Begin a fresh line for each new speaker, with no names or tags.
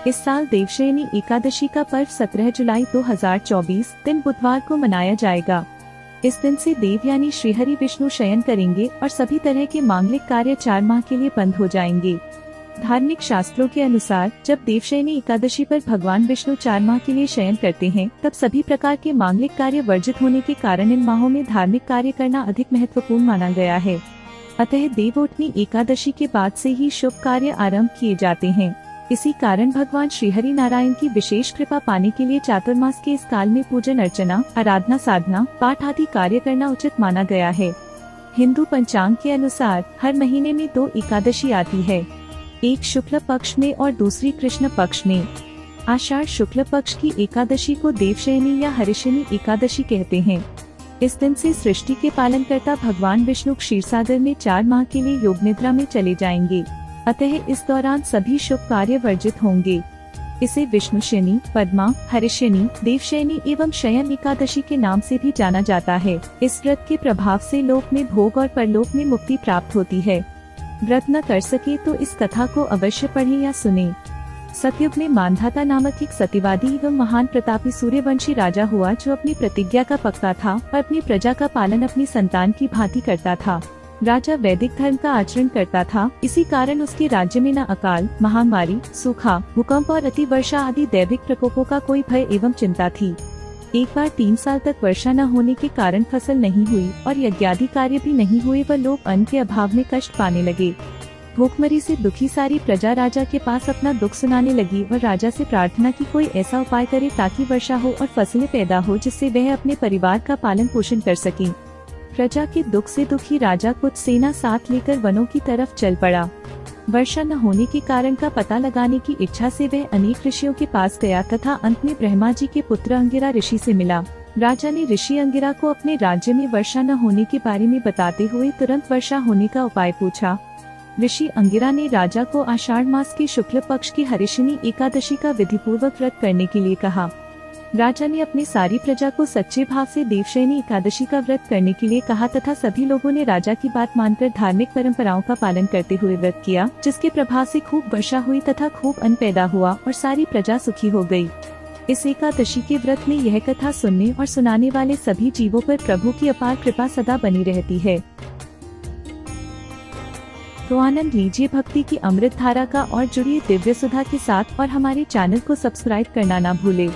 इस साल देवशयनी एकादशी का पर्व 17 जुलाई 2024 दिन बुधवार को मनाया जाएगा। इस दिन से देव यानी श्रीहरि विष्णु शयन करेंगे और सभी तरह के मांगलिक कार्य 4 माह के लिए बंद हो जाएंगे। धार्मिक शास्त्रों के अनुसार जब देवशयनी एकादशी पर भगवान विष्णु 4 माह के लिए शयन करते हैं, तब सभी प्रकार के मांगलिक कार्य वर्जित होने के कारण इन माहों में धार्मिक कार्य करना अधिक महत्वपूर्ण माना गया है। अतः देवोठनी एकादशी के बाद से ही शुभ कार्य आरंभ किए जाते हैं। इसी कारण भगवान श्रीहरि नारायण की विशेष कृपा पाने के लिए चातुर्मास के इस काल में पूजन अर्चना, आराधना, साधना, पाठ आदि कार्य करना उचित माना गया है। हिंदू पंचांग के अनुसार हर महीने में 2 एकादशी आती है, एक शुक्ल पक्ष में और दूसरी कृष्ण पक्ष में। आषाढ़ शुक्ल पक्ष की एकादशी को देवशयनी या हरिशयनी एकादशी कहते हैं। इस दिन से सृष्टि के पालनकर्ता भगवान विष्णु क्षीरसागर में 4 माह के लिए योग निद्रा में चले जाएंगे। अतः इस दौरान सभी शुभ कार्य वर्जित होंगे। इसे विष्णु शयनी, पद्मा, हरिशयनी, देवशयनी एवं शयन एकादशी के नाम से भी जाना जाता है। इस व्रत के प्रभाव से लोक में भोग और परलोक में मुक्ति प्राप्त होती है। व्रत न कर सके तो इस कथा को अवश्य पढ़ें या सुने। सतयुग में मानधाता नामक एक सत्यवादी एवं महान प्रतापी सूर्यवंशी राजा हुआ, जो अपनी प्रतिज्ञा का पक्का था और अपनी प्रजा का पालन अपनी संतान की भांति करता था। राजा वैदिक धर्म का आचरण करता था, इसी कारण उसके राज्य में न अकाल, महामारी, सूखा, भूकंप और अति वर्षा आदि दैविक प्रकोपों का कोई भय एवं चिंता थी। एक बार 3 साल तक वर्षा न होने के कारण फसल नहीं हुई और यज्ञादि कार्य भी नहीं हुए व लोग अन्न के अभाव में कष्ट पाने लगे। भूखमरी से दुखी सारी प्रजा राजा के पास अपना दुख सुनाने लगी और राजा से प्रार्थना की कोई ऐसा उपाय करे ताकि वर्षा हो और फसलें पैदा हो, जिससे वह अपने परिवार का पालन पोषण कर सके। प्रजा के दुख से दुखी राजा कुछ सेना साथ लेकर वनों की तरफ चल पड़ा। वर्षा न होने के कारण का पता लगाने की इच्छा से वह अनेक ऋषियों के पास गया तथा अंत में ब्रह्मा जी के पुत्र अंगिरा ऋषि से मिला। राजा ने ऋषि अंगिरा को अपने राज्य में वर्षा न होने के बारे में बताते हुए तुरंत वर्षा होने का उपाय पूछा। ऋषि अंगिरा ने राजा को आषाढ़ मास की शुक्ल पक्ष की हरिशयनी एकादशी का विधिपूर्वक व्रत करने के लिए कहा। राजा ने अपनी सारी प्रजा को सच्चे भाव से देवशयनी एकादशी का व्रत करने के लिए कहा तथा सभी लोगों ने राजा की बात मानकर धार्मिक परंपराओं का पालन करते हुए व्रत किया, जिसके प्रभाव से खूब वर्षा हुई तथा खूब अन्न पैदा हुआ और सारी प्रजा सुखी हो गई। इस एकादशी के व्रत में यह कथा सुनने और सुनाने वाले सभी जीवों पर प्रभु की अपार कृपा सदा बनी रहती है। तो आनंद लीजिए भक्ति की अमृत धारा का और जुड़िए दिव्य सुधा के साथ और हमारे चैनल को सब्सक्राइब करना ना भूले।